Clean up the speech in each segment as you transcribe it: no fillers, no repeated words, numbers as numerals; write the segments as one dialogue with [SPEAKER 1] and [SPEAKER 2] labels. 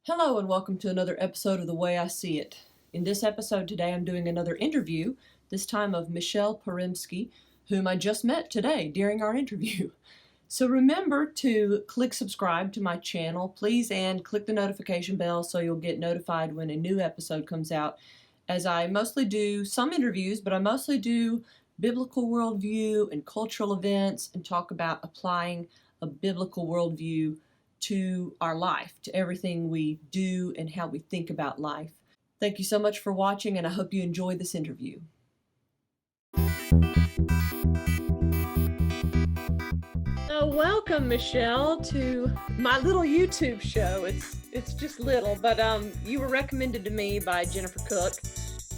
[SPEAKER 1] Hello and welcome to another episode of The Way I See It. In this episode today, I'm doing another interview, this time of Mishael Porembski, whom I just met today during our interview. So remember to click subscribe to my channel, please, and click the notification bell so you'll get notified when a new episode comes out, as I mostly do some interviews, but I mostly do biblical worldview and cultural events and talk about applying a biblical worldview to our life, to everything we do and how we think about life. Thank you so much for watching, and I hope you enjoy this interview. So welcome, Mishael, to my little YouTube show. It's just little, but you were recommended to me by Jennifer Cook,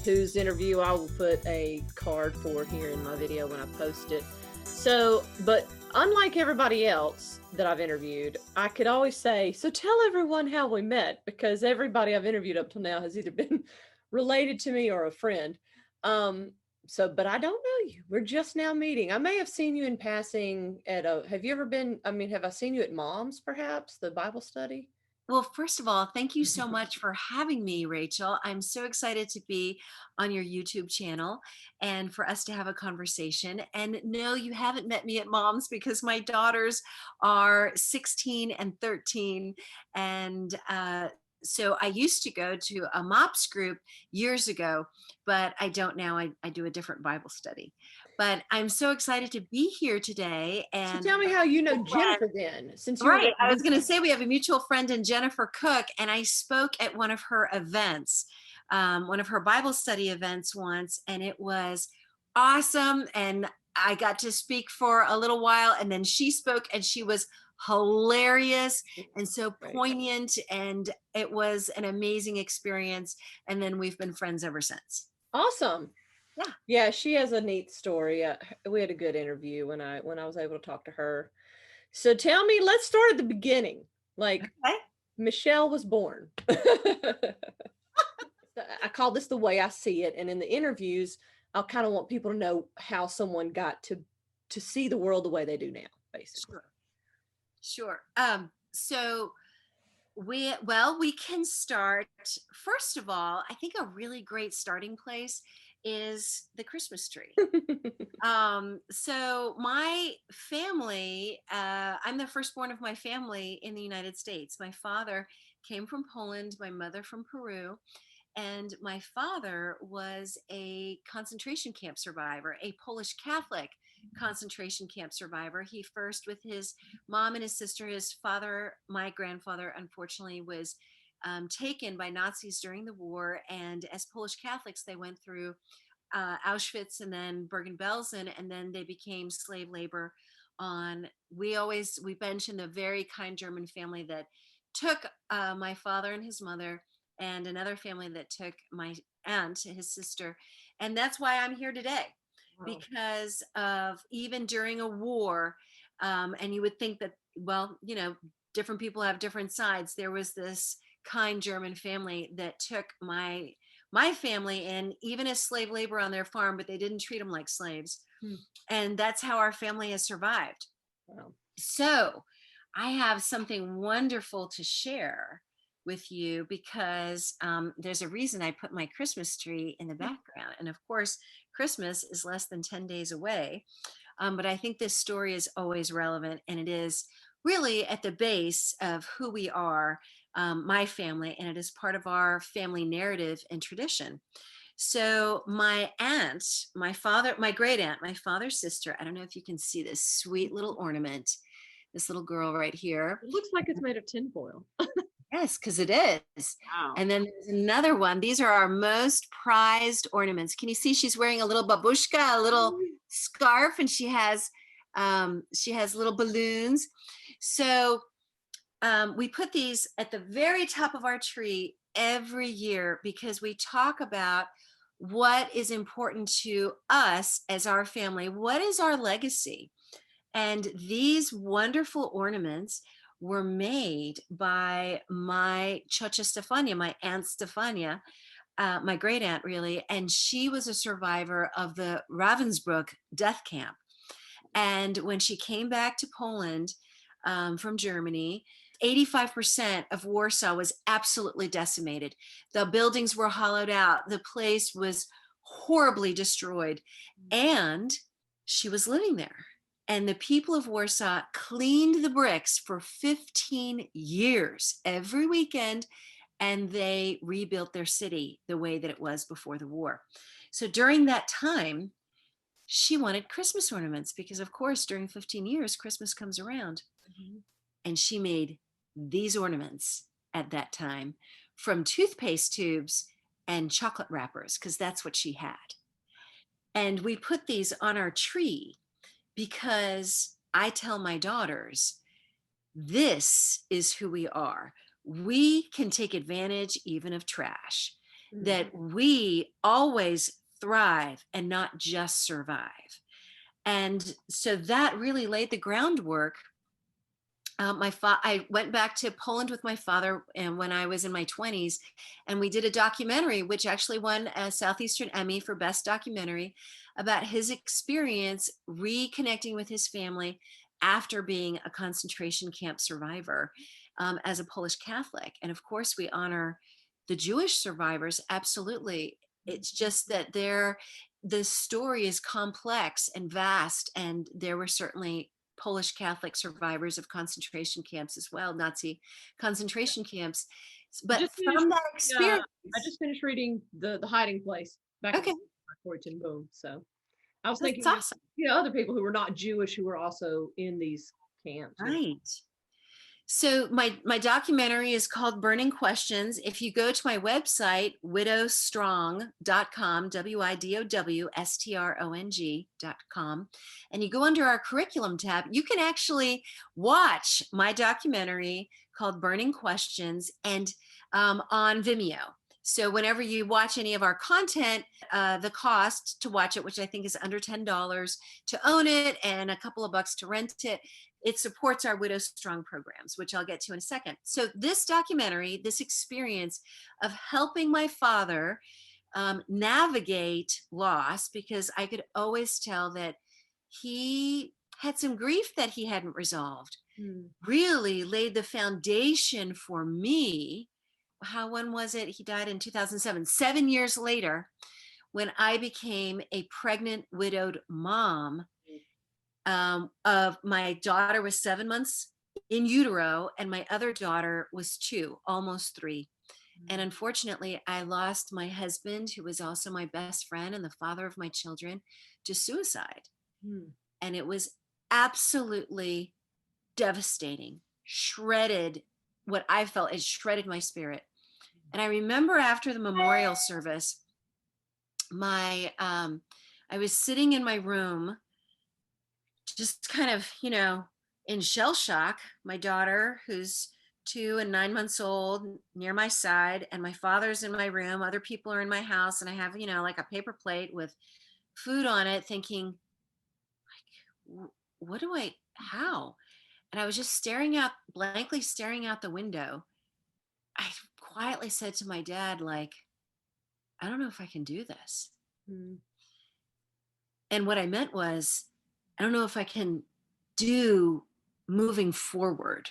[SPEAKER 1] whose interview I will put a card for here in my video when I post it. So, but unlike everybody else that I've interviewed, I could always say, so tell everyone how we met, because everybody I've interviewed up till now has either been related to me or a friend. But I don't know you. We're just now meeting. I may have seen you in passing at have you ever been, have I seen you at Mom's, perhaps, the Bible study?
[SPEAKER 2] Well, first of all, thank you so much for having me, Rachel. I'm so excited to be on your YouTube channel and for us to have a conversation. And no, you haven't met me at Mom's because my daughters are 16 and 13. And so I used to go to a MOPS group years ago, but I don't now. I do a different Bible study. But I'm so excited to be here today.
[SPEAKER 1] So
[SPEAKER 2] And
[SPEAKER 1] tell me how you know Jennifer then, since you're
[SPEAKER 2] right. I was going to say we have a mutual friend in Jennifer Cook, and I spoke at one of her events, one of her Bible study events once, and it was awesome. And I got to speak for a little while, and then she spoke, and she was hilarious and so poignant, and it was an amazing experience. And then we've been friends ever since.
[SPEAKER 1] Awesome. Yeah, she has a neat story. We had a good interview when I was able to talk to her. So tell me, let's start at the beginning. Like,
[SPEAKER 2] okay.
[SPEAKER 1] Mishael was born. I call this The Way I See It. And in the interviews, I'll kind of want people to know how someone got to see the world the way they do now, basically.
[SPEAKER 2] Sure. So we can start. First of all, I think a really great starting place is the Christmas tree. So my family, I'm the firstborn of my family in the United States. My father came from Poland, my mother from Peru, and my father was a concentration camp survivor, a Polish Catholic concentration camp survivor. He first, with his mom and his sister, his father, my grandfather, unfortunately, was taken by Nazis during the war. And as Polish Catholics, they went through Auschwitz and then Bergen-Belsen, and then they became slave labor on, we mention a very kind German family that took my father and his mother, and another family that took my aunt, his sister. And that's why I'm here today. Wow. Because of even during a war, and you would think that, well, different people have different sides. There was this kind German family that took my family in, even as slave labor on their farm, but they didn't treat them like slaves. And that's how our family has survived. Wow. So I have something wonderful to share with you, because there's a reason I put my Christmas tree in the background. And of course, Christmas is less than 10 days away. But I think this story is always relevant, and it is really at the base of who we are, my family, and it is part of our family narrative and tradition. So my aunt, my great aunt, my father's sister, I don't know if you can see this sweet little ornament, this little girl right here.
[SPEAKER 1] It looks like it's made of tinfoil.
[SPEAKER 2] Yes, because it is. Wow. And then there's another one. These are our most prized ornaments. Can you see she's wearing a little babushka, a little scarf, and she has little balloons. So we put these at the very top of our tree every year because we talk about what is important to us as our family. What is our legacy? And these wonderful ornaments were made by my Chocha Stefania, my Aunt Stefania, my great aunt, really. And she was a survivor of the Ravensbrück death camp. And when she came back to Poland from Germany, 85% of Warsaw was absolutely decimated. The buildings were hollowed out. The place was horribly destroyed. And she was living there. And the people of Warsaw cleaned the bricks for 15 years every weekend, and they rebuilt their city the way that it was before the war. So during that time, she wanted Christmas ornaments because, of course, during 15 years, Christmas comes around. Mm-hmm. And she made these ornaments at that time from toothpaste tubes and chocolate wrappers, because that's what she had. And we put these on our tree because I tell my daughters, this is who we are. We can take advantage even of trash, mm-hmm. that we always thrive and not just survive. And so that really laid the groundwork. I went back to Poland with my father, and when I was in my 20s, and we did a documentary, which actually won a Southeastern Emmy for Best Documentary, about his experience reconnecting with his family after being a concentration camp survivor, as a Polish Catholic. And of course, we honor the Jewish survivors, absolutely. It's just that the story is complex and vast, and there were certainly Polish Catholic survivors of concentration camps as well, Nazi concentration camps. But from that experience,
[SPEAKER 1] I just finished reading the Hiding Place back
[SPEAKER 2] okay.
[SPEAKER 1] in Fortune Boom. So I was thinking,
[SPEAKER 2] awesome.
[SPEAKER 1] Other people who were not Jewish who were also in these camps.
[SPEAKER 2] Right. So my documentary is called Burning Questions. If you go to my website, widowstrong.com, widowstrong.com, and you go under our curriculum tab, you can actually watch my documentary called Burning Questions, and on Vimeo. So whenever you watch any of our content, the cost to watch it, which I think is under $10 to own it and a couple of bucks to rent it, it supports our Widow Strong programs, which I'll get to in a second. So this documentary, this experience of helping my father navigate loss, because I could always tell that he had some grief that he hadn't resolved, really laid the foundation for me. When was it? He died in 2007, 7 years later, when I became a pregnant, widowed mom. Of my daughter was 7 months in utero, and my other daughter was 2, almost 3. And unfortunately, I lost my husband, who was also my best friend and the father of my children, to suicide. And it was absolutely devastating, shredded what I felt. It shredded my spirit. And I remember after the memorial service, I was sitting in my room, just kind of, in shell shock. My daughter, who's 2 and 9 months old, near my side, and my father's in my room. Other people are in my house, and I have, like a paper plate with food on it, thinking, like, how? And I was just blankly staring out the window. I quietly said to my dad, like, I don't know if I can do this. And what I meant was, I don't know if I can do moving forward.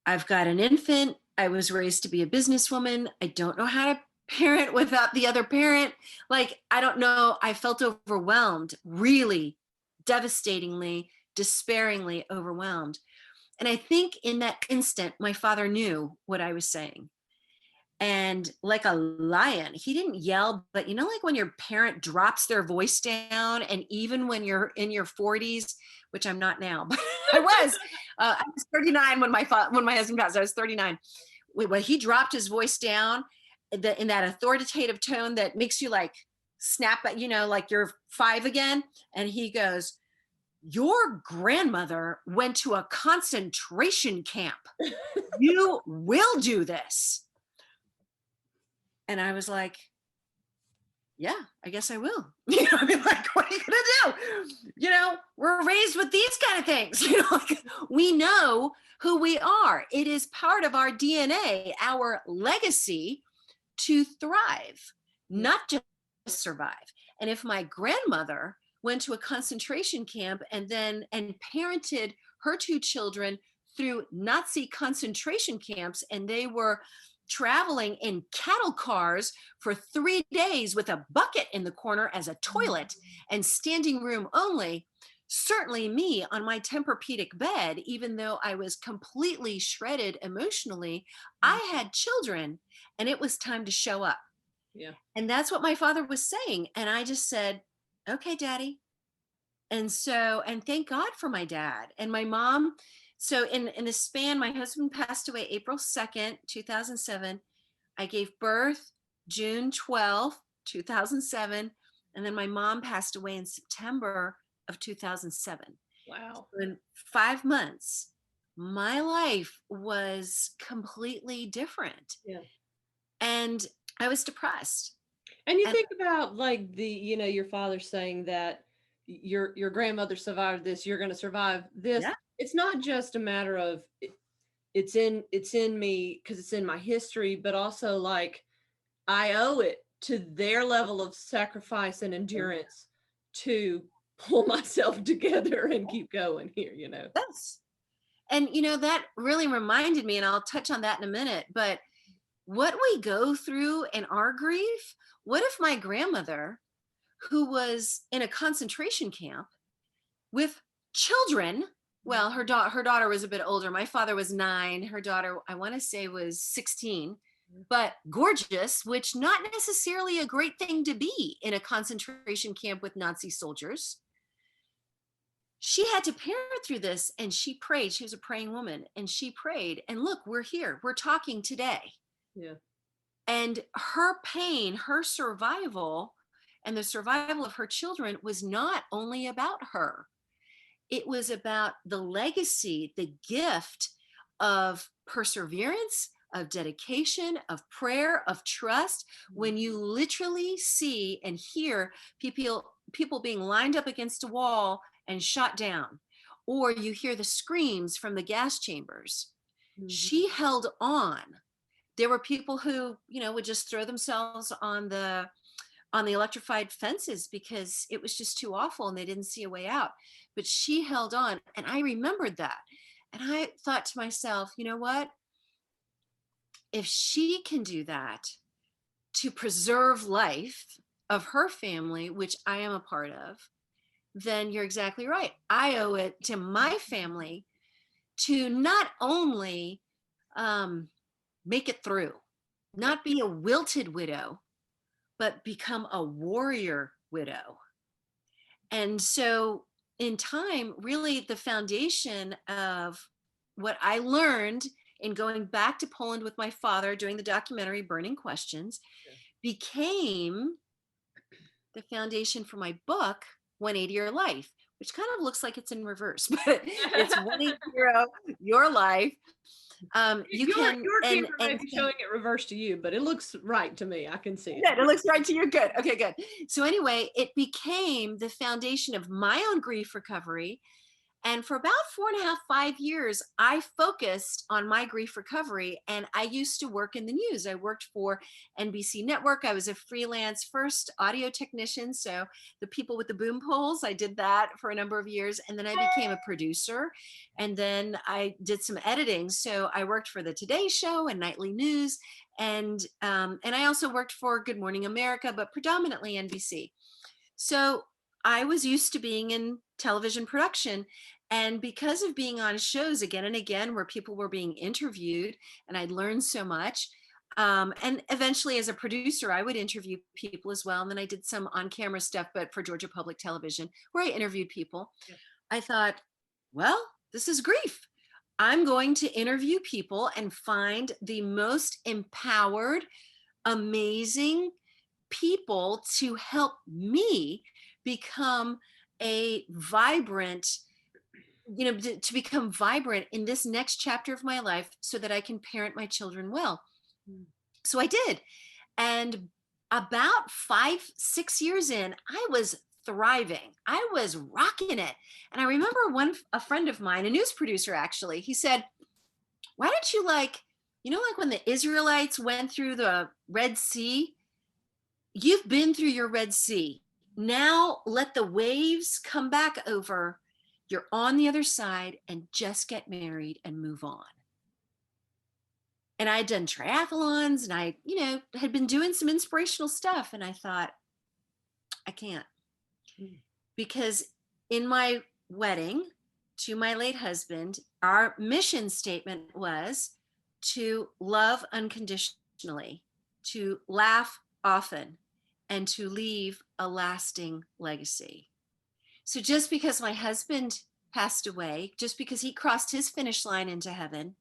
[SPEAKER 2] I've got an infant. I was raised to be a businesswoman. I don't know how to parent without the other parent. Like, I don't know. I felt overwhelmed, really devastatingly, despairingly overwhelmed. And I think in that instant, my father knew what I was saying. And like a lion, he didn't yell, but like when your parent drops their voice down, and even when you're in your 40s, which I'm not now, but I was 39 when my husband passed. I was 39. When he dropped his voice down in that authoritative tone that makes you like snap at, like you're 5 again. And he goes, your grandmother went to a concentration camp. You will do this. And I was like, yeah, I guess I will. Like, what are you gonna do? We're raised with these kind of things. Like, we know who we are. It is part of our DNA, our legacy, to thrive, not just survive. And if my grandmother went to a concentration camp and parented her 2 children through Nazi concentration camps, and they were traveling in cattle cars for 3 days with a bucket in the corner as a toilet and standing room only. Certainly me on my Tempur-Pedic bed, even though I was completely shredded emotionally, I had children and it was time to show up.
[SPEAKER 1] Yeah.
[SPEAKER 2] And that's what my father was saying. And I just said, okay, daddy. And so, and thank God for my dad and my mom. So in the span, my husband passed away April 2nd, 2007. I gave birth June 12th, 2007. And then my mom passed away in September of 2007.
[SPEAKER 1] Wow.
[SPEAKER 2] So in 5 months, my life was completely different.
[SPEAKER 1] Yeah.
[SPEAKER 2] And I was depressed.
[SPEAKER 1] And you
[SPEAKER 2] And
[SPEAKER 1] think about like your father saying that your grandmother survived this, you're going to survive this.
[SPEAKER 2] yeah,
[SPEAKER 1] It's not just a matter of it's in me because it's in my history, but also like I owe it to their level of sacrifice and endurance to pull myself together and keep going here.
[SPEAKER 2] yes. And that really reminded me, and I'll touch on that in a minute, but what we go through in our grief, what if my grandmother, who was in a concentration camp with children, well, her daughter was a bit older. My father was 9. Her daughter, I want to say, was 16, but gorgeous, which not necessarily a great thing to be in a concentration camp with Nazi soldiers. She had to parent through this, and she prayed. She was a praying woman, and she prayed. And look, we're here. We're talking today.
[SPEAKER 1] Yeah.
[SPEAKER 2] And her pain, her survival, and the survival of her children was not only about her. It was about the legacy, the gift of perseverance, of dedication, of prayer, of trust. When you literally see and hear people being lined up against a wall and shot down, or you hear the screams from the gas chambers, she held on. There were people who, would just throw themselves on the electrified fences because it was just too awful and they didn't see a way out. But she held on. And I remembered that. And I thought to myself, you know what? If she can do that to preserve life of her family, which I am a part of, then you're exactly right. I owe it to my family to not only make it through, not be a wilted widow, but become a warrior widow. And so in time, really the foundation of what I learned in going back to Poland with my father doing the documentary Burning Questions became the foundation for my book, 180 Your Life, which kind of looks like it's in reverse, but it's 180 Your Life. You
[SPEAKER 1] your
[SPEAKER 2] can,
[SPEAKER 1] camera may be showing it reversed to you, but it looks right to me. I can see it.
[SPEAKER 2] Good. It looks right to you. Good. Okay, good. So anyway, it became the foundation of my own grief recovery. And for about 4.5, 5 years, I focused on my grief recovery. And I used to work in the news. I worked for NBC Network. I was a freelance first audio technician. So the people with the boom poles, I did that for a number of years. And then I became a producer. And then I did some editing. So I worked for the Today Show and Nightly News. And I also worked for Good Morning America, but predominantly NBC. So I was used to being in television production. And because of being on shows again and again where people were being interviewed, and I'd learned so much, and eventually as a producer, I would interview people as well. And then I did some on-camera stuff, but for Georgia Public Television, where I interviewed people. Yeah. I thought, well, this is grief. I'm going to interview people and find the most empowered, amazing people to help me become a vibrant, to become vibrant in this next chapter of my life so that I can parent my children well. So I did. And about 5, 6 years in, I was thriving. I was rocking it. And I remember a friend of mine, a news producer actually, he said, why don't you like when the Israelites went through the Red Sea, you've been through your Red Sea. Now let the waves come back over You're on the other side, and just get married and move on. And I had done triathlons, and I, had been doing some inspirational stuff. And I thought, I can't. Because in my wedding to my late husband, our mission statement was to love unconditionally, to laugh often, and to leave a lasting legacy. So just because my husband passed away, just because he crossed his finish line into heaven,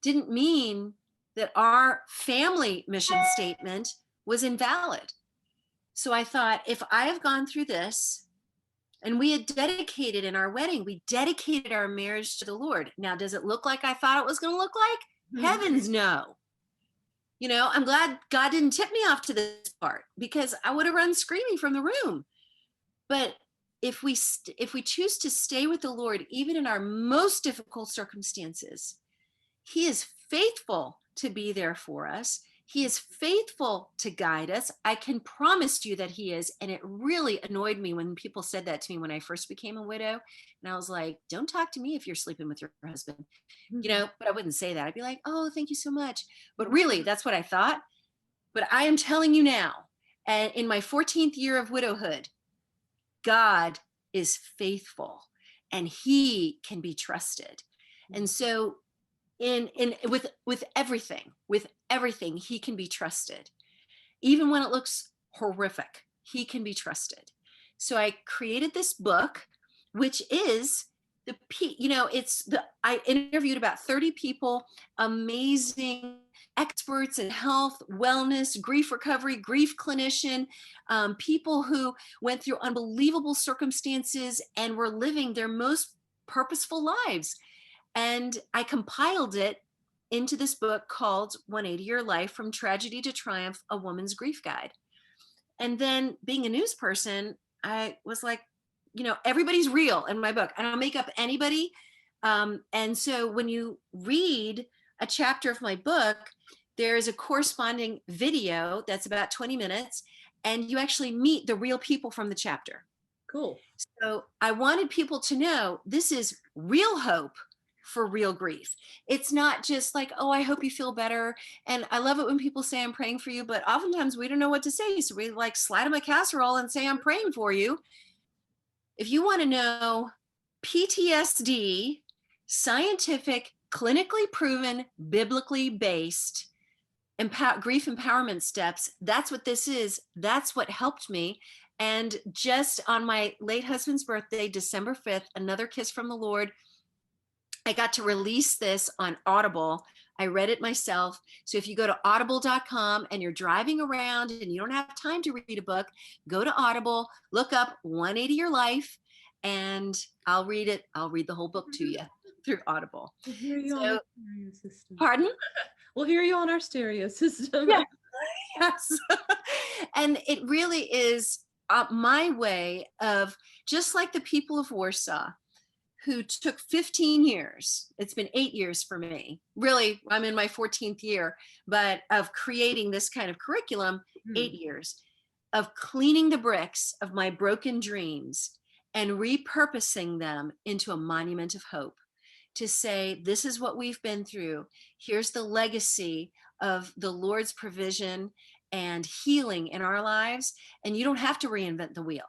[SPEAKER 2] didn't mean that our family mission statement was invalid. So I thought, if I have gone through this, and we had dedicated in our wedding, we dedicated our marriage to the Lord. Now, does it look like I thought it was going to look like? Heavens, no. I'm glad God didn't tip me off to this part, because I would have run screaming from the room. But if we choose to stay with the Lord, even in our most difficult circumstances, He is faithful to be there for us. He is faithful to guide us. I can promise you that He is. And it really annoyed me when people said that to me when I first became a widow. And I was like, don't talk to me if you're sleeping with your husband, but I wouldn't say that. I'd be like, oh, thank you so much. But really, that's what I thought. But I am telling you now, and in my 14th year of widowhood, God is faithful and He can be trusted. And so with everything, He can be trusted. Even when it looks horrific, He can be trusted. So I created this book, which is I interviewed about 30 people, amazing experts in health, wellness, grief recovery, grief clinician, people who went through unbelievable circumstances and were living their most purposeful lives. And I compiled it into this book called 180 Your Life from Tragedy to Triumph, A Woman's Grief Guide. And then, being a news person, I was like, everybody's real in my book. I don't make up anybody. And so when you read a chapter of my book, there is a corresponding video that's about 20 minutes, and you actually meet the real people from the chapter.
[SPEAKER 1] Cool.
[SPEAKER 2] So I wanted people to know this is real hope for real grief. It's not just like, oh, I hope you feel better. And I love it when people say I'm praying for you, but oftentimes we don't know what to say. So we like slide them a casserole and say, I'm praying for you. If you want to know PTSD, scientific, clinically proven, biblically based grief empowerment steps, that's what this is. That's what helped me. And just on my late husband's birthday, December 5th, Another Kiss from the Lord, I got to release this on Audible. I read it myself. So if you go to audible.com and you're driving around and you don't have time to read a book, go to Audible, look up 180 Your Life, and I'll read it. I'll read the whole book to you through Audible.
[SPEAKER 1] We'll hear you on our stereo system.
[SPEAKER 2] Pardon?
[SPEAKER 1] We'll hear you on our stereo system.
[SPEAKER 2] Yeah. Yes. And it really is my way of, just like the people of Warsaw, who took 15 years. It's been 8 years for me. Really, I'm in my 14th year, but of creating this kind of curriculum, 8 years of cleaning the bricks of my broken dreams and repurposing them into a monument of hope, to say, this is what we've been through. Here's the legacy of the Lord's provision and healing in our lives. And you don't have to reinvent the wheel.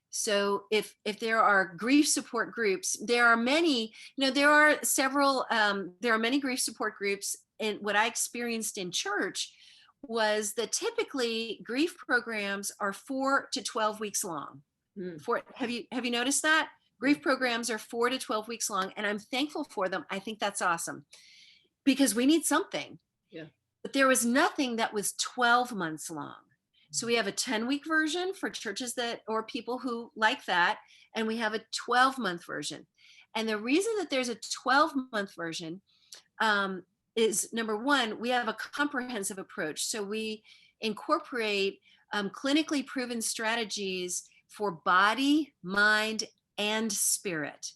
[SPEAKER 2] So if there are grief support groups, there are many, there are many grief support groups. And what I experienced in church was that typically grief programs are 4 to 12 weeks long. Have you noticed that? Grief programs are 4 to 12 weeks long, and I'm thankful for them. I think that's awesome, because we need something.
[SPEAKER 1] Yeah.
[SPEAKER 2] But there was nothing that was 12 months long. So we have a 10-week version for churches or people who like that, and we have a 12-month version. And the reason that there's a 12-month version is, number one, we have a comprehensive approach. So we incorporate clinically proven strategies for body, mind, and spirit.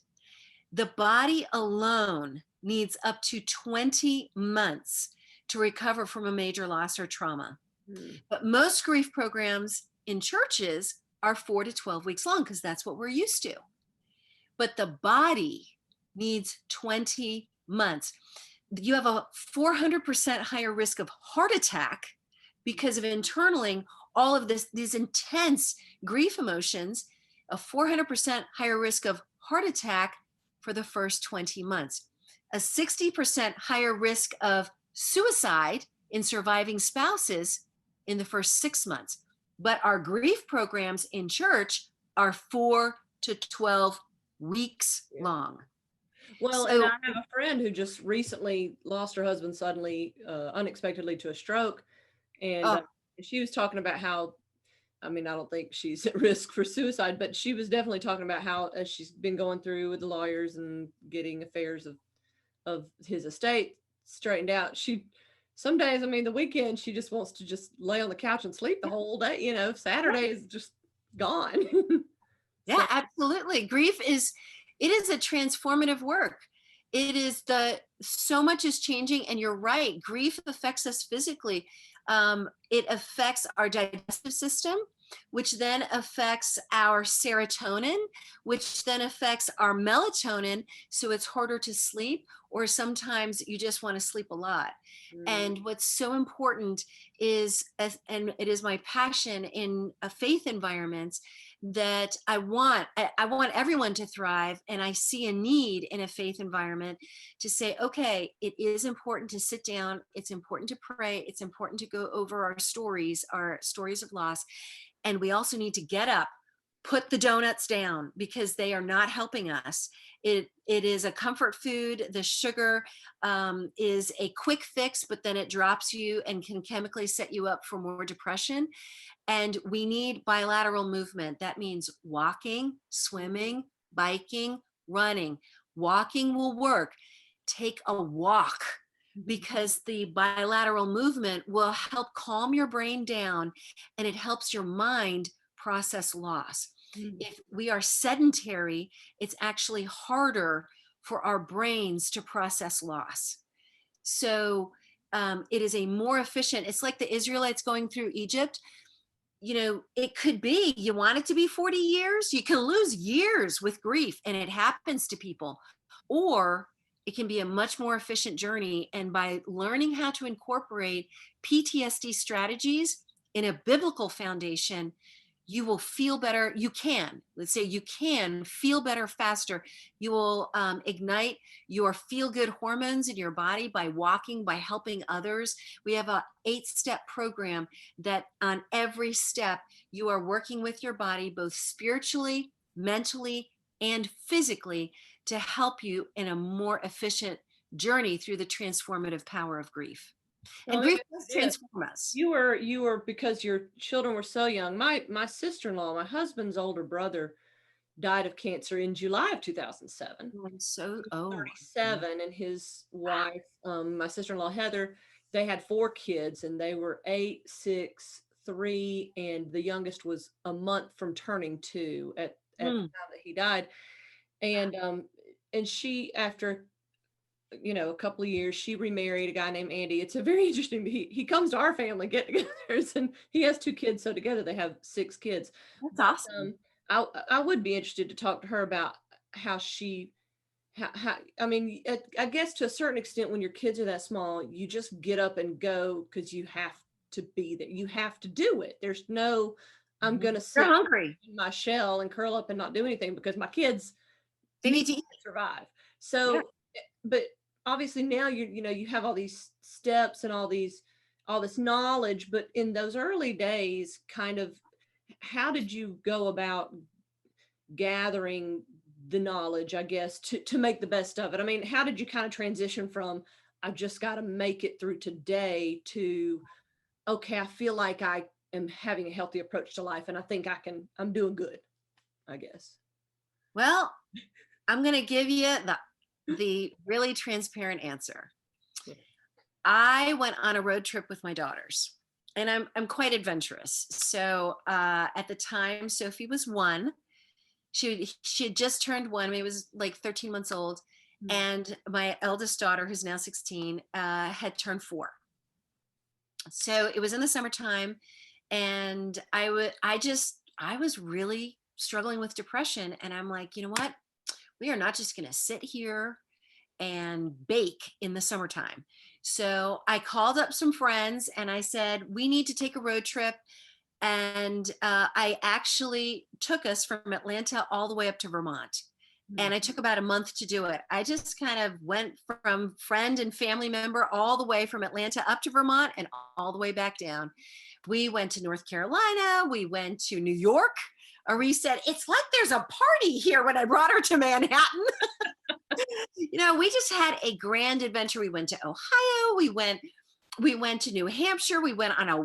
[SPEAKER 2] The body alone needs up to 20 months to recover from a major loss or trauma. But most grief programs in churches are 4 to 12 weeks long, because that's what we're used to. but the body needs 20 months. You have a 400% higher risk of heart attack because of internaling all of these intense grief emotions, a 400% higher risk of heart attack for the first 20 months, a 60% higher risk of suicide in surviving spouses in the first 6 months. But our grief programs in church are 4 to 12 weeks long.
[SPEAKER 1] Well, and
[SPEAKER 2] So,
[SPEAKER 1] I have a friend who just recently lost her husband suddenly, unexpectedly to a stroke. And
[SPEAKER 2] oh,
[SPEAKER 1] she was talking about how, I mean, I don't think she's at risk for suicide, but she was definitely talking about how, as she's been going through with the lawyers and getting affairs of his estate straightened out, some days, I mean, the weekend, she just wants to just lay on the couch and sleep the whole day. Saturday is just gone. So,
[SPEAKER 2] yeah, absolutely. It is a transformative work. It is so much is changing, and you're right. Grief affects us physically. It affects our digestive system, which then affects our serotonin, which then affects our melatonin. So it's harder to sleep, or sometimes you just want to sleep a lot.
[SPEAKER 1] mm,
[SPEAKER 2] And what's so important is, and it is my passion in a faith environments, that I want everyone to thrive, and I see a need in a faith environment to say, okay, it is important to sit down, it's important to pray, it's important to go over our stories of loss, and we also need to get up, put the donuts down, because they are not helping us. It is a comfort food. The sugar is a quick fix, but then it drops you and can chemically set you up for more depression. And we need bilateral movement. That means walking, swimming, biking, running. Walking will work. Take a walk, because the bilateral movement will help calm your brain down, and it helps your mind process loss.
[SPEAKER 1] mm.
[SPEAKER 2] If we are sedentary, it's actually harder for our brains to process loss. So it is a more efficient, it's like the Israelites going through Egypt. It could be you want it to be 40 years, you can lose years with grief, and it happens to people. Or it can be a much more efficient journey. And by learning how to incorporate PTSD strategies in a biblical foundation, you will feel better. Let's say you can feel better faster. You will ignite your feel good hormones in your body by walking, by helping others. We have a 8-step program that on every step you are working with your body, both spiritually, mentally, and physically, to help you in a more efficient journey through the transformative power of grief.
[SPEAKER 1] Well,
[SPEAKER 2] And
[SPEAKER 1] let me
[SPEAKER 2] grief
[SPEAKER 1] ask
[SPEAKER 2] does
[SPEAKER 1] you this.
[SPEAKER 2] transform us.
[SPEAKER 1] You were because your children were so young. My sister-in-law, my husband's older brother, died of cancer in July of 2007.
[SPEAKER 2] I'm so,
[SPEAKER 1] He was
[SPEAKER 2] oh,
[SPEAKER 1] 37, and his wife, my sister-in-law Heather, they had 4 kids, and they were 8, 6, 3, and the youngest was a month from turning 2 at the
[SPEAKER 2] mm,
[SPEAKER 1] time that he died. And she, after a couple of years, she remarried a guy named Andy. It's a very interesting. He comes to our family get-togethers, and he has 2 kids, so together they have 6 kids.
[SPEAKER 2] that's
[SPEAKER 1] But
[SPEAKER 2] awesome.
[SPEAKER 1] I would be interested to talk to her about how she how I mean, I guess to a certain extent, when your kids are that small, you just get up and go because you have to be there. You have to do it. There's no, I'm
[SPEAKER 2] Mhm.
[SPEAKER 1] gonna
[SPEAKER 2] You're
[SPEAKER 1] sit
[SPEAKER 2] hungry.
[SPEAKER 1] in my shell and curl up and not do anything because my kids
[SPEAKER 2] They
[SPEAKER 1] need
[SPEAKER 2] need to
[SPEAKER 1] to
[SPEAKER 2] eat.
[SPEAKER 1] survive.
[SPEAKER 2] Yeah.
[SPEAKER 1] So, but obviously now you have all these steps and all this knowledge, but in those early days, kind of, how did you go about gathering the knowledge, I guess, to make the best of it? I mean, how did you kind of transition from I've just got to make it through today to okay, I feel like I am having a healthy approach to life and I think I'm doing good, I guess.
[SPEAKER 2] Well, I'm going to give you the really transparent answer.
[SPEAKER 1] Yeah.
[SPEAKER 2] I went on a road trip with my daughters, and I'm quite adventurous. So at the time, Sophie was 1. She had just turned 1. I mean, it was like 13 months old,
[SPEAKER 1] Mm.
[SPEAKER 2] and my eldest daughter, who's now 16, had turned 4. So it was in the summertime, and I was really struggling with depression, and I'm like, you know what? We are not just going to sit here and bake in the summertime. So I called up some friends and I said, we need to take a road trip. And I actually took us from Atlanta all the way up to Vermont. And I took about a month to do it. I just kind of went from friend and family member all the way from Atlanta up to Vermont and all the way back down. We went to North Carolina. We went to New York. Ari said, it's like there's a party here when I brought her to Manhattan. We just had a grand adventure. We went to Ohio. We went to New Hampshire. We went on a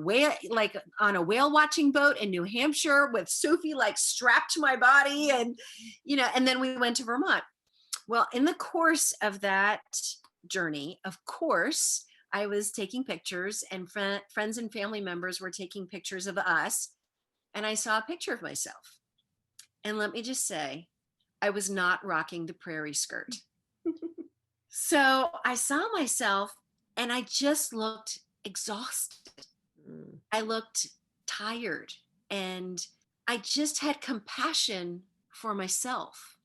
[SPEAKER 2] whale watching boat in New Hampshire with Sophie strapped to my body, and then we went to Vermont. Well, in the course of that journey, of course, I was taking pictures, and friends and family members were taking pictures of us, and I saw a picture of myself. And let me just say, I was not rocking the prairie skirt. So I saw myself and I just looked exhausted. I looked tired, and I just had compassion for myself.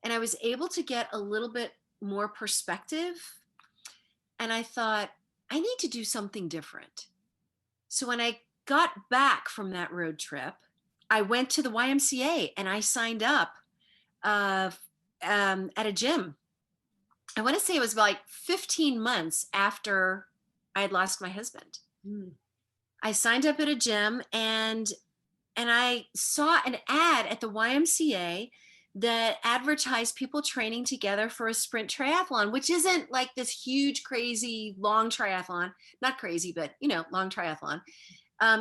[SPEAKER 2] And I was able to get a little bit more perspective. And I thought, I need to do something different. So when I got back from that road trip, I went to the YMCA and I signed up at a gym. I want to say it was like 15 months after I had lost my husband. I signed up at a gym, and I saw an ad at the YMCA that advertised people training together for a sprint triathlon, which isn't like this huge, crazy, long triathlon. Not crazy, but long triathlon.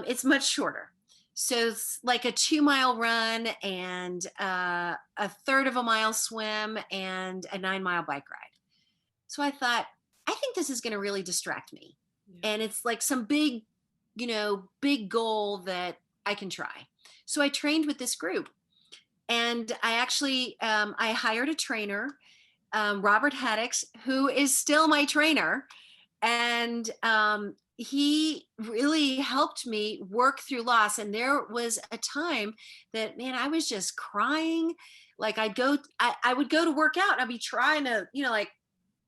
[SPEAKER 2] It's much shorter. So it's like a 2-mile run and a third of a mile swim and a 9-mile bike ride. So I thought, I think this is going to really distract me. Yeah. And it's like some big goal that I can try. So I trained with this group, and I actually, I hired a trainer, Robert Haddix, who is still my trainer. And he really helped me work through loss. And there was a time that, man, I was just crying. Like I would go to work out and I'd be trying to,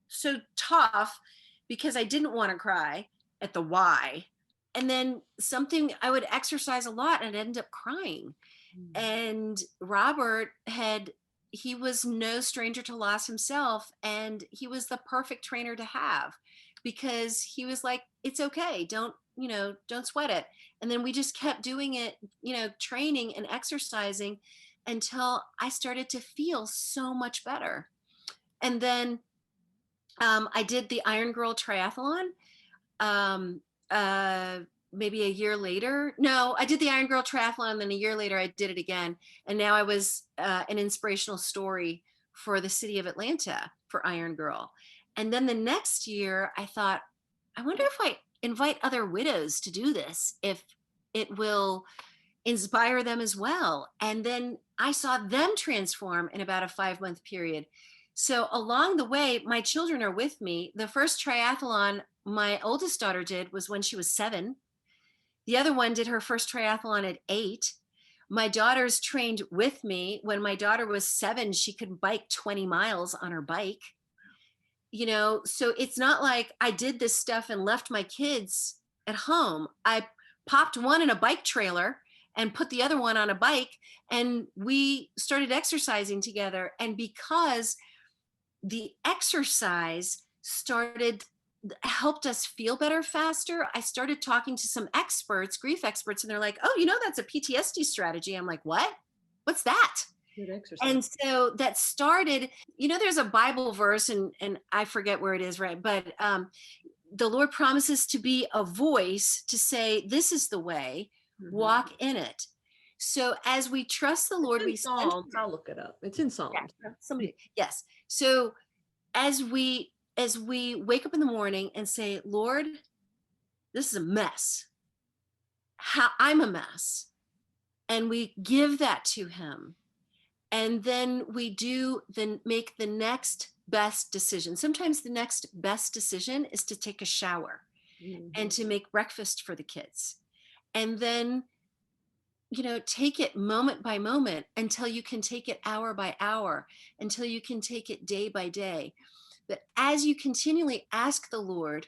[SPEAKER 2] so tough because I didn't want to cry at the Y. And then I would exercise a lot and I'd end up crying. And Robert he was no stranger to loss himself. And he was the perfect trainer to have, because he was like, it's okay. Don't sweat it. And then we just kept doing it, training and exercising until I started to feel so much better. And then I did the Iron Girl triathlon. Maybe a year later. No, I did the Iron Girl triathlon, and then a year later I did it again. And now I was an inspirational story for the city of Atlanta for Iron Girl. And then the next year I thought, I wonder if I invite other widows to do this, if it will inspire them as well. And then I saw them transform in about a 5-month period. So along the way, my children are with me. The first triathlon my oldest daughter did was when she was 7. The other one did her first triathlon at 8. My daughters trained with me. When my daughter was 7, she could bike 20 miles on her bike. So it's not like I did this stuff and left my kids at home. I popped one in a bike trailer and put the other one on a bike, and we started exercising together. And because the exercise helped us feel better faster, I started talking to some experts, grief experts, and they're like, oh, that's a PTSD strategy. I'm like, what? What's that? Good exercise. And so that started, there's a Bible verse, and I forget where it is, right? But the Lord promises to be a voice to say, this is the way, walk in it. So as we trust the Lord,
[SPEAKER 1] Psalms. I'll look it up. It's in Psalms.
[SPEAKER 2] Yeah, yes. So as we wake up in the morning and say, Lord, this is a mess. I'm a mess. And we give that to him. And then we make the next best decision. Sometimes the next best decision is to take a shower and to make breakfast for the kids. And then take it moment by moment until you can take it hour by hour, until you can take it day by day. But as you continually ask the Lord,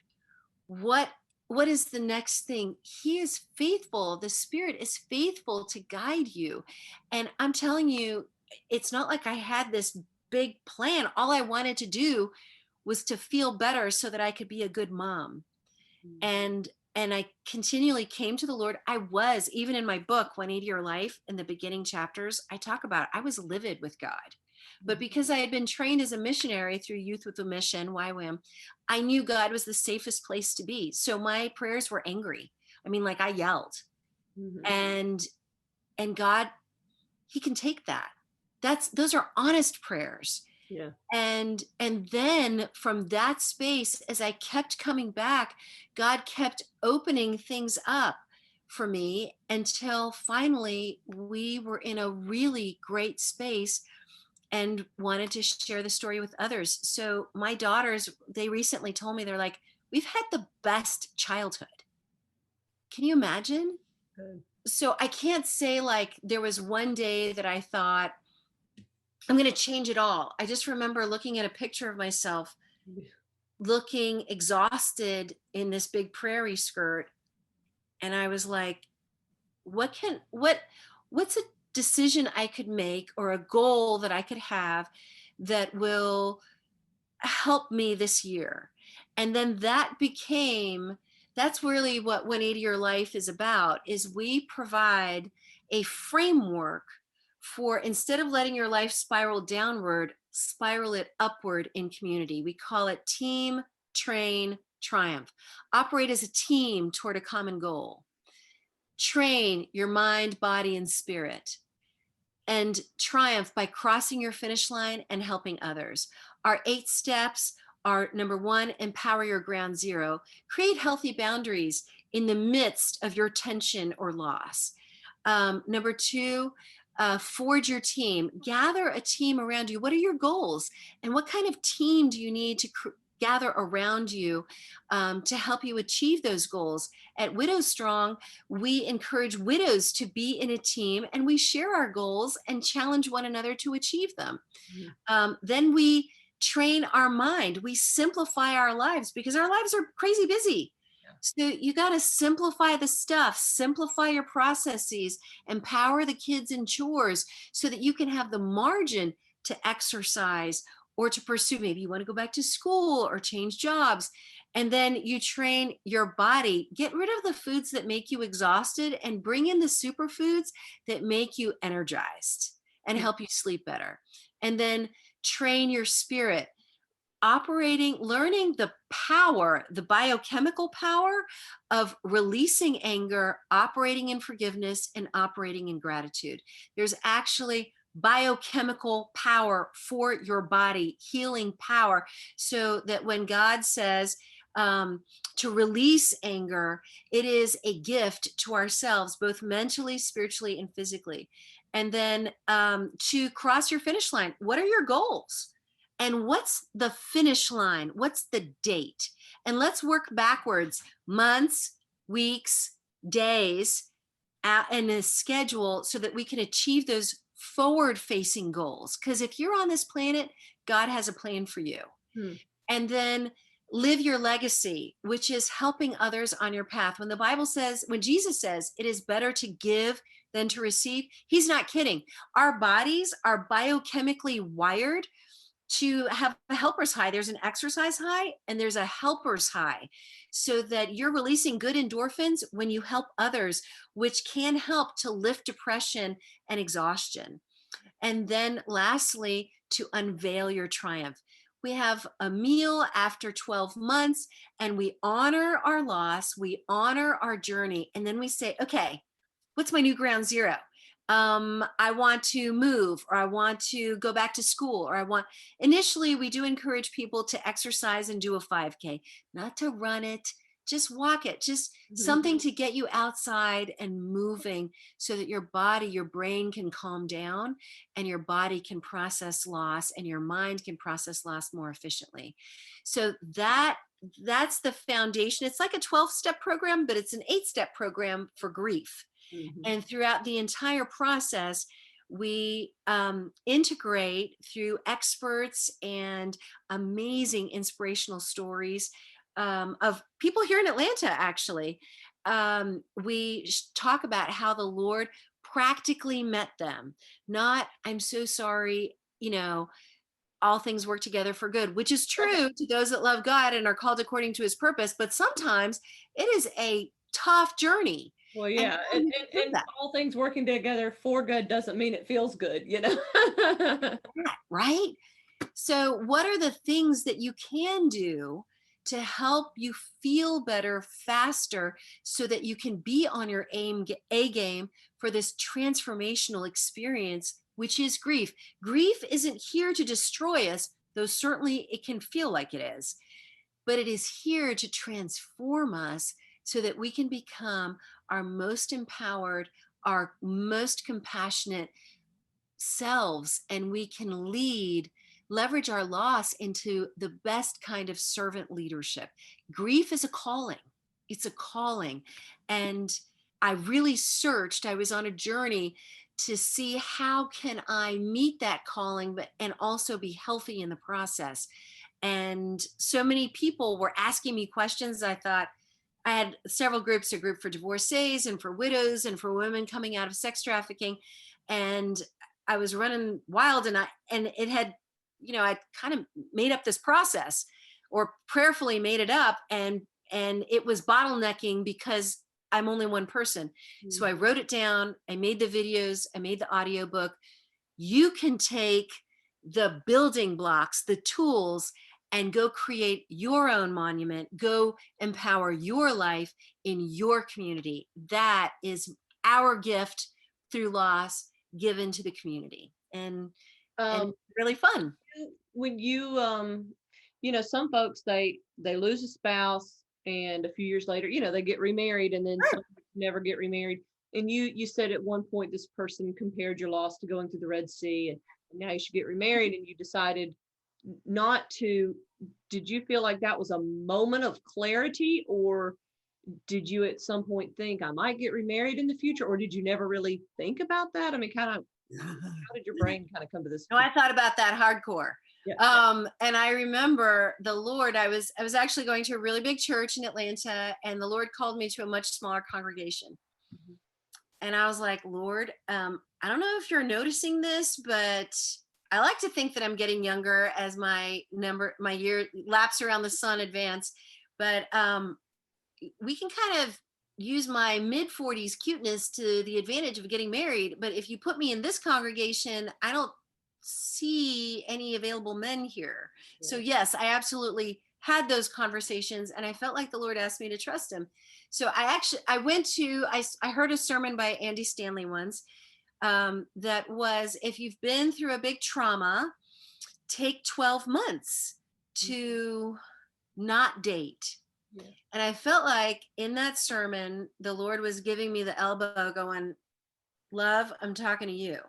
[SPEAKER 2] what what is the next thing, he is faithful, the Spirit is faithful to guide you. And I'm telling you, it's not like I had this big plan. All I wanted to do was to feel better so that I could be a good mom. And I continually came to the Lord. I was, even in my book 180 Your Life, in the beginning chapters, I talk about I was livid with God. But because I had been trained as a missionary through Youth with a Mission, YWAM, I knew God was the safest place to be. So my prayers were angry. I mean, like, I yelled.
[SPEAKER 1] Mhm.
[SPEAKER 2] And God, he can take that. Those are honest prayers.
[SPEAKER 1] Yeah.
[SPEAKER 2] And then from that space, as I kept coming back, God kept opening things up for me until finally we were in a really great space and wanted to share the story with others. So my daughters, they recently told me, they're like, we've had the best childhood. Can you imagine?
[SPEAKER 1] Good.
[SPEAKER 2] So I can't say like there was one day that I thought, I'm going to change it all. I just remember looking at a picture of myself looking exhausted in this big prairie skirt, and I was like, what's a decision I could make, or a goal that I could have that will help me this year? And then that's really what 180 Your Life is about, is we provide a framework for, instead of letting your life spiral downward, spiral it upward in community. We call it team, train, triumph. Operate as a team toward a common goal. Train your mind, body, and spirit, and triumph by crossing your finish line and helping others. Our 8 steps are: number 1, empower your ground zero. Create healthy boundaries in the midst of your tension or loss. Number 2, forge your team. Gather a team around you. What are your goals? And what kind of team do you need to gather around you to help you achieve those goals? At Widow Strong, we encourage widows to be in a team, and we share our goals and challenge one another to achieve them.
[SPEAKER 1] Mhm.
[SPEAKER 2] Then we train our mind. We simplify our lives because our lives are crazy busy.
[SPEAKER 1] Yeah.
[SPEAKER 2] So you got to simplify the stuff, simplify your processes, empower the kids in chores so that you can have the margin to exercise or to pursue. Maybe you want to go back to school or change jobs. And then you train your body. Get rid of the foods that make you exhausted and bring in the superfoods that make you energized and
[SPEAKER 1] Mhm.
[SPEAKER 2] help you sleep better. And then train your spirit, learning the power, the biochemical power of releasing anger, operating in forgiveness, and operating in gratitude. There's actually biochemical power for your body, healing power, so that when God says to release anger, it is a gift to ourselves, both mentally, spiritually, and physically. And then to cross your finish line, what are your goals? And what's the finish line? What's the date? And let's work backwards: months, weeks, days, and a schedule so that we can achieve those forward facing goals. Because if you're on this planet, God has a plan for you.
[SPEAKER 1] Hmm.
[SPEAKER 2] And then live your legacy, which is helping others on your path. When Jesus says it is better to give than to receive, he's not kidding. Our bodies are biochemically wired to have a helper's high. There's an exercise high and there's a helper's high, so that you're releasing good endorphins when you help others, which can help to lift depression and exhaustion. And then lastly, to unveil your triumph. We have a meal after 12 months and we honor our loss, we honor our journey, and then we say, okay, what's my new ground zero? I want to move, or I want to go back to school, or initially we do encourage people to exercise and do a 5K, not to run it, just walk it, just something to get you outside and moving so that your body, your brain can calm down, and your body can process loss, and your mind can process loss more efficiently. So that's the foundation. It's like a 12-step program, but it's an 8-step program for grief.
[SPEAKER 1] Mhm.
[SPEAKER 2] And throughout the entire process, we integrate through experts and amazing inspirational stories of people here in Atlanta, actually. We talk about how the Lord practically met them, not, I'm so sorry, all things work together for good, which is true to those that love God and are called according to his purpose. But sometimes it is a tough journey.
[SPEAKER 1] Well,
[SPEAKER 2] And
[SPEAKER 1] yeah,
[SPEAKER 2] how
[SPEAKER 1] and,
[SPEAKER 2] do you
[SPEAKER 1] and
[SPEAKER 2] do
[SPEAKER 1] and
[SPEAKER 2] that?
[SPEAKER 1] all things working together for good doesn't mean it feels good, you know.
[SPEAKER 2] Right? So, what are the things that you can do to help you feel better faster so that you can be on your A game for this transformational experience, which is grief? Grief isn't here to destroy us, though certainly it can feel like it is, but it is here to transform us so that we can become our most empowered, our most compassionate selves, and we can leverage our loss into the best kind of servant leadership. Grief is a calling. It's a calling. And I really searched, I was on a journey to see how can I meet that calling but and also be healthy in the process. And so many people were asking me questions. I thought, I had several groups, a group for divorcees and for widows and for women coming out of sex trafficking. And I was running wild, and it had, I kind of made up this process or prayerfully made it up, and it was bottlenecking because I'm only one person. So I
[SPEAKER 1] Mhm.
[SPEAKER 2] wrote it down, I made the videos, I made the audiobook. You can take the building blocks, the tools, and go create your own monument, go empower your life in your community. That is our gift through loss given to the community. And
[SPEAKER 1] Um,
[SPEAKER 2] it's really fun.
[SPEAKER 1] when some folks they lose a spouse and a few years later, they get remarried, and then some never get remarried. And you said at one point this person compared your loss to going through the Red Sea, and now you should get remarried, and you decided not to. Did you feel like that was a moment of clarity, or did you at some point think I might get remarried in the future, or did you never really think about that? I mean, kind of, how did your brain kind of come to this?
[SPEAKER 2] No, I thought about that hardcore.
[SPEAKER 1] Yeah.
[SPEAKER 2] And I remember the Lord, I was actually going to a really big church in Atlanta, and the Lord called me to a much smaller congregation.
[SPEAKER 1] Mhm.
[SPEAKER 2] And I was like, Lord, I don't know if you're noticing this, but I like to think that I'm getting younger as my year laps around the sun advance. But we can kind of use my mid 40s cuteness to the advantage of getting married. But if you put me in this congregation, I don't see any available men here. So,
[SPEAKER 1] Yeah.
[SPEAKER 2] yes, I absolutely had those conversations, and I felt like the Lord asked me to trust him. So I heard a sermon by Andy Stanley once, that was, if you've been through a big trauma, take 12 months
[SPEAKER 1] Mhm.
[SPEAKER 2] to not date.
[SPEAKER 1] Yeah.
[SPEAKER 2] And I felt like in that sermon, the Lord was giving me the elbow, going, Love, I'm talking to you.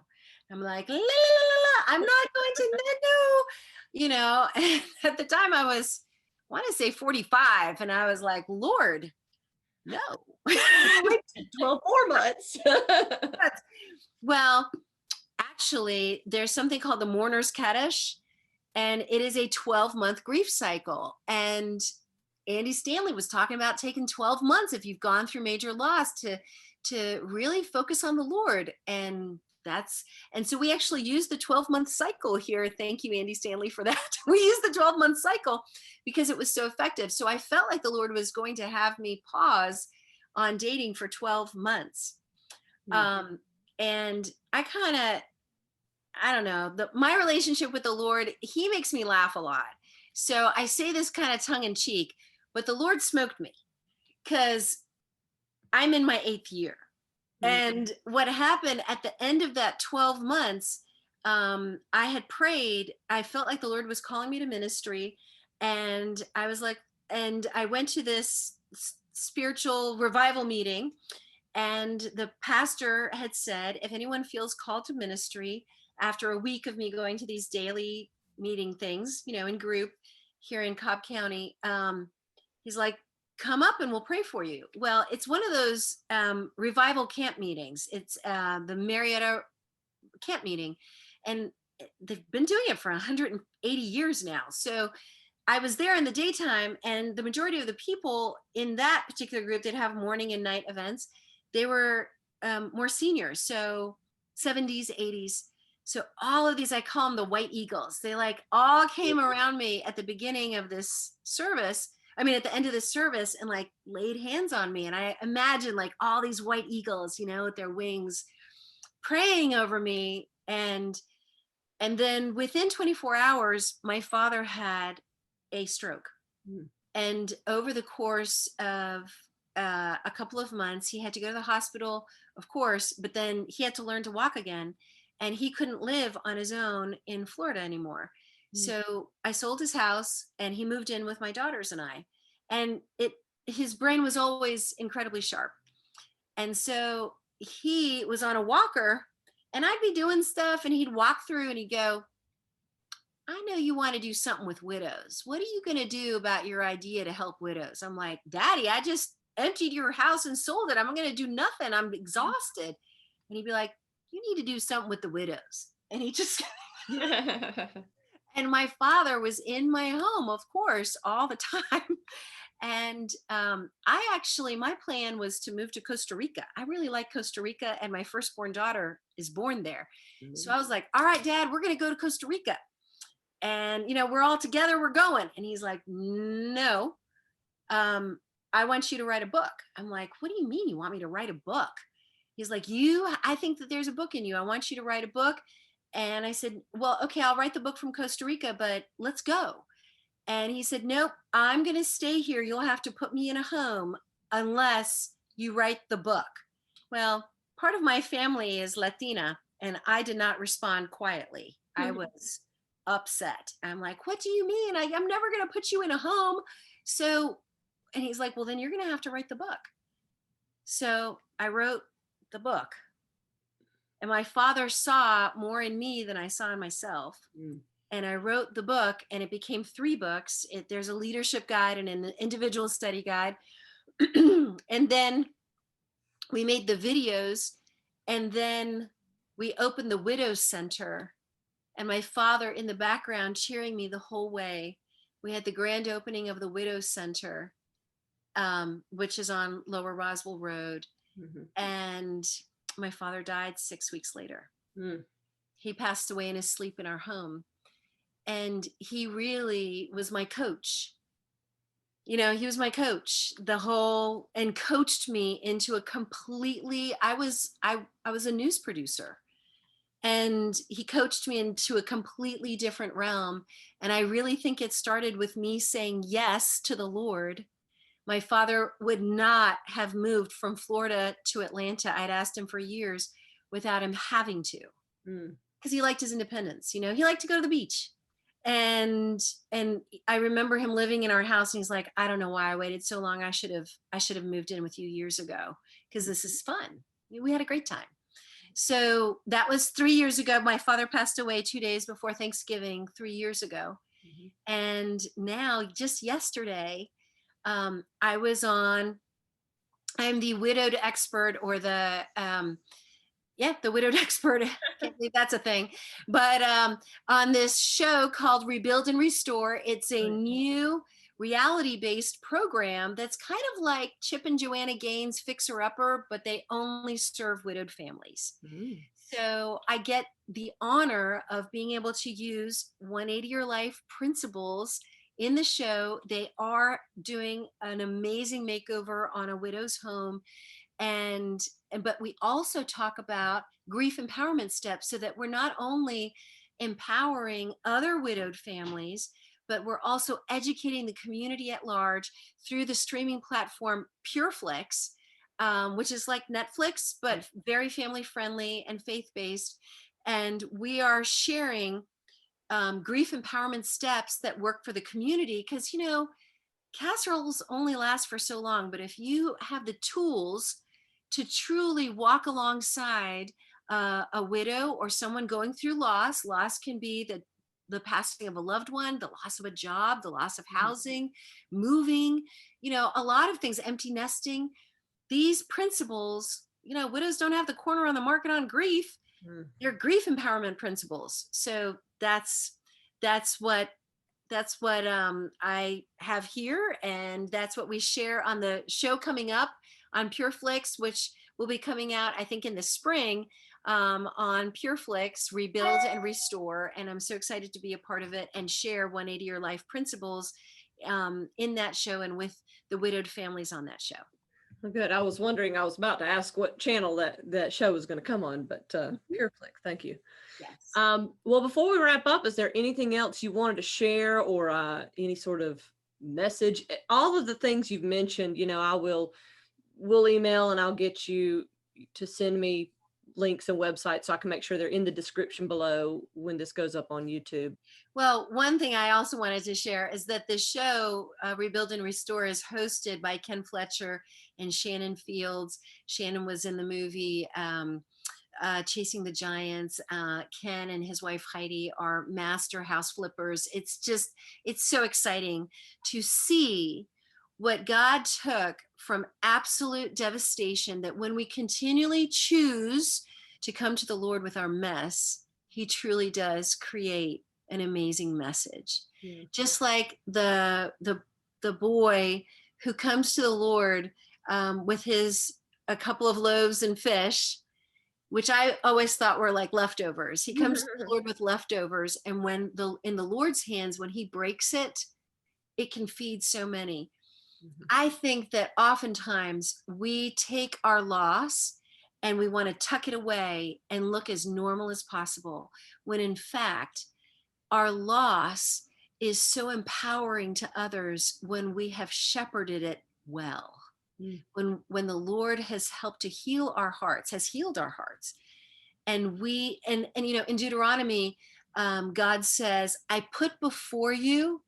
[SPEAKER 2] I'm like, la, la, la, la, I'm not going to, no, no. And at the time I was, I want to say 45. And I was like, Lord, no.
[SPEAKER 1] Wait 12 more months.
[SPEAKER 2] Well, actually, there's something called the mourner's Kaddish, and it is a 12-month grief cycle. And Andy Stanley was talking about taking 12 months if you've gone through major loss to really focus on the Lord. And so we actually use the 12-month cycle here. Thank you, Andy Stanley, for that. We use the 12-month cycle because it was so effective. So I felt like the Lord was going to have me pause on dating for 12 months.
[SPEAKER 1] Mhm.
[SPEAKER 2] Um, and I don't know, my relationship with the Lord, he makes me laugh a lot. So I say this kind of tongue in cheek, but the Lord smoked me because I'm in my eighth year.
[SPEAKER 1] Mhm.
[SPEAKER 2] And what happened at the end of that 12 months, I had prayed. I felt like the Lord was calling me to ministry. And I was like, and I went to this spiritual revival meeting, and the pastor had said, if anyone feels called to ministry after a week of me going to these daily meeting things, in group here in Cobb County, he's like, come up and we'll pray for you. Well, it's one of those revival camp meetings. It's the Marietta camp meeting, and they've been doing it for 180 years now. So I was there in the daytime, and the majority of the people in that particular group that have morning and night events, they were more seniors, so 70s, 80s. So all of these, I call them the white eagles. They like all came around me at the beginning of this service. I mean, at the end of the service, and like laid hands on me. And I imagine like all these white eagles, you know, with their wings praying over me. And then within 24 hours, my father had a stroke.
[SPEAKER 1] Mm.
[SPEAKER 2] And over the course of a couple of months, he had to go to the hospital, of course, but then he had to learn to walk again. And he couldn't live on his own in Florida anymore.
[SPEAKER 1] Mm.
[SPEAKER 2] So I sold his house and he moved in with my daughters and I. And his brain was always incredibly sharp. And so he was on a walker, and I'd be doing stuff and he'd walk through and he'd go, I know you want to do something with widows. What are you going to do about your idea to help widows? I'm like, Daddy, I just emptied your house and sold it. I'm going to do nothing. I'm exhausted. And he'd be like, you need to do something with the widows. And he just, and my father was in my home, of course, all the time. And my plan was to move to Costa Rica. I really like Costa Rica, and my firstborn daughter is born there.
[SPEAKER 1] Mm.
[SPEAKER 2] So I was like, all right, Dad, we're going to go to Costa Rica. And, you know, we're all together, we're going. And he's like, no, I want you to write a book. I'm like, what do you mean you want me to write a book? He's like, I think that there's a book in you. I want you to write a book. And I said, well, okay, I'll write the book from Costa Rica, but let's go. And he said, nope, I'm going to stay here. You'll have to put me in a home unless you write the book. Well, part of my family is Latina, and I did not respond quietly. I was upset. I'm like, what do you mean? I'm never going to put you in a home. So, and he's like, well, then you're going to have to write the book. So I wrote the book. And my father saw more in me than I saw in myself. Mm. And I wrote the book, and it became 3 books. There's a leadership guide and an individual study guide. And then we made the videos, and then we opened the Widows Center, and my father in the background cheering me the whole way. We had the grand opening of the Widows Center, which is on Lower Roswell Road. Mm-hmm. And my father died 6 weeks later. Mm. He passed away in his sleep in our home. And he really was my coach. You know, he was my coach and coached me into a completely, I was a news producer, and he coached me into a completely different realm. And I really think it started with me saying yes to the Lord. My father would not have moved from Florida to Atlanta. I'd asked him for years without him having to, because he liked his independence. You know, he liked to go to the beach. And I remember him living in our house, and he's like, I don't know why I waited so long. I should have moved in with you years ago, because this is fun. We had a great time. So that was 3 years ago. My father passed away 2 days before Thanksgiving, 3 years ago. Mm-hmm. And now, just yesterday, I'm the widowed expert, or the widowed expert. I can't believe that's a thing. But on this show called Rebuild and Restore, it's a new reality-based program that's kind of like Chip and Joanna Gaines' Fixer Upper, but they only serve widowed families. Mm. So I get the honor of being able to use 180 Your Life principles in the show. They are doing an amazing makeover on a widow's home. But we also talk about grief empowerment steps, so that we're not only empowering other widowed families, but we're also educating the community at large through the streaming platform PureFlix, which is like Netflix, but very family friendly and faith-based. And we are sharing grief empowerment steps that work for the community, because, you know, casseroles only last for so long, but if you have the tools to truly walk alongside a widow or someone going through loss can be the passing of a loved one, the loss of a job, the loss of housing, moving, a lot of things, empty nesting. These principles, widows don't have the corner on the market on grief.
[SPEAKER 1] Mm.
[SPEAKER 2] They're grief empowerment principles. So that's what I have here, and that's what we share on the show coming up on PureFlix, which will be coming out, I think, in the spring, on PureFlix, Rebuild and Restore. And I'm so excited to be a part of it and share 180 Your Life principles in that show and with the widowed families on that show.
[SPEAKER 1] Well, good. I was wondering, I was about to ask what channel that show was going to come on, but PureFlix, thank you.
[SPEAKER 2] Yes.
[SPEAKER 1] Well, before we wrap up, is there anything else you wanted to share, or any sort of message? All of the things you've mentioned, we'll email, and I'll get you to send me links and websites so I can make sure they're in the description below when this goes up on YouTube.
[SPEAKER 2] Well, one thing I also wanted to share is that the show, Rebuild and Restore, is hosted by Ken Fletcher and Shannon Fields. Shannon was in the movie Chasing the Giants. Ken and his wife Heidi are master house flippers. It's so exciting to see what God took from absolute devastation, that when we continually choose to come to the Lord with our mess, he truly does create an amazing message.
[SPEAKER 1] Yeah.
[SPEAKER 2] Just like the boy who comes to the Lord with a couple of loaves and fish, which I always thought were like leftovers. He comes to the Lord with leftovers, and in the Lord's hands, when he breaks it, it can feed so many. Mm-hmm. I think that oftentimes we take our loss and we want to tuck it away and look as normal as possible, when in fact, our loss is so empowering to others when we have shepherded it well. When the Lord has helped to heal our hearts, has healed our hearts. And in Deuteronomy, God says, I put before you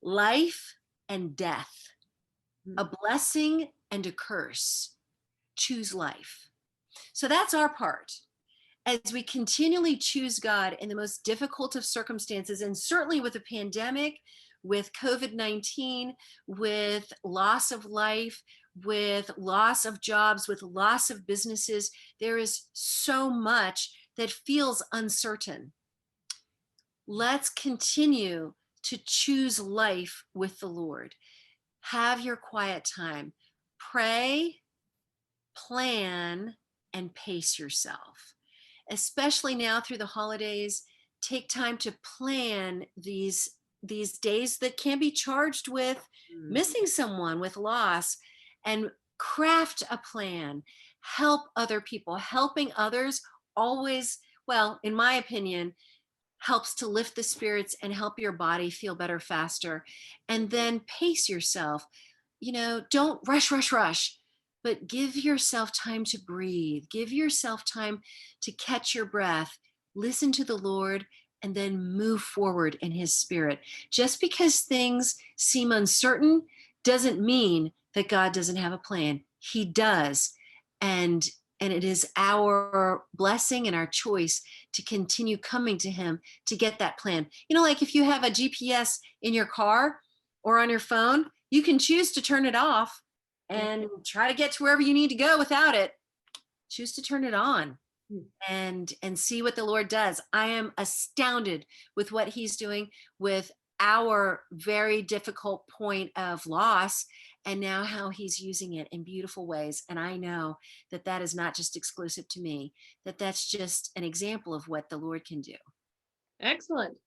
[SPEAKER 2] life and death, a blessing and a curse. Choose life. So that's our part. As we continually choose God in the most difficult of circumstances, and certainly with a pandemic, with COVID-19, with loss of life, with loss of jobs, with loss of businesses, there is so much that feels uncertain. Let's continue to choose life with the Lord. Have your quiet time. Pray, plan, and pace yourself. Especially now through the holidays, take time to plan these days that can be charged with missing someone, with loss, and craft a plan. Help other people. Helping others always, well, in my opinion, helps to lift the spirits and help your body feel better faster. And then pace yourself. Don't rush, but give yourself time to breathe. Give yourself time to catch your breath. Listen to the Lord, and then move forward in his spirit. Just because things seem uncertain doesn't mean that God doesn't have a plan. He does. And it is our blessing and our choice to continue coming to him to get that plan. Like if you have a GPS in your car or on your phone, you can choose to turn it off and try to get to wherever you need to go without it. Choose to turn it on and see what the Lord does. I am astounded with what he's doing with our very difficult point of loss, and now how he's using it in beautiful ways. And I know that that is not just exclusive to me, that that's just an example of what the Lord can do.
[SPEAKER 1] Excellent.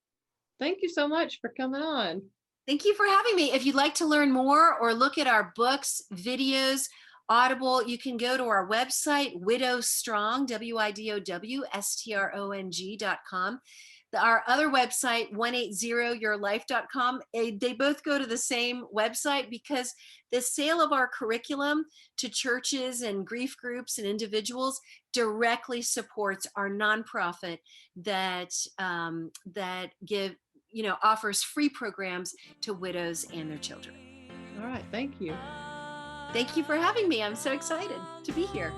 [SPEAKER 1] Thank you so much for coming on.
[SPEAKER 2] Thank you for having me. If you'd like to learn more or look at our books, videos, Audible, you can go to our website, widowstrong, widowstrong.com. Our other website, 180yourlife.com, they both go to the same website because the sale of our curriculum to churches and grief groups and individuals directly supports our nonprofit that offers free programs to widows and their children.
[SPEAKER 1] All right, thank you.
[SPEAKER 2] Thank you for having me. I'm so excited to be here.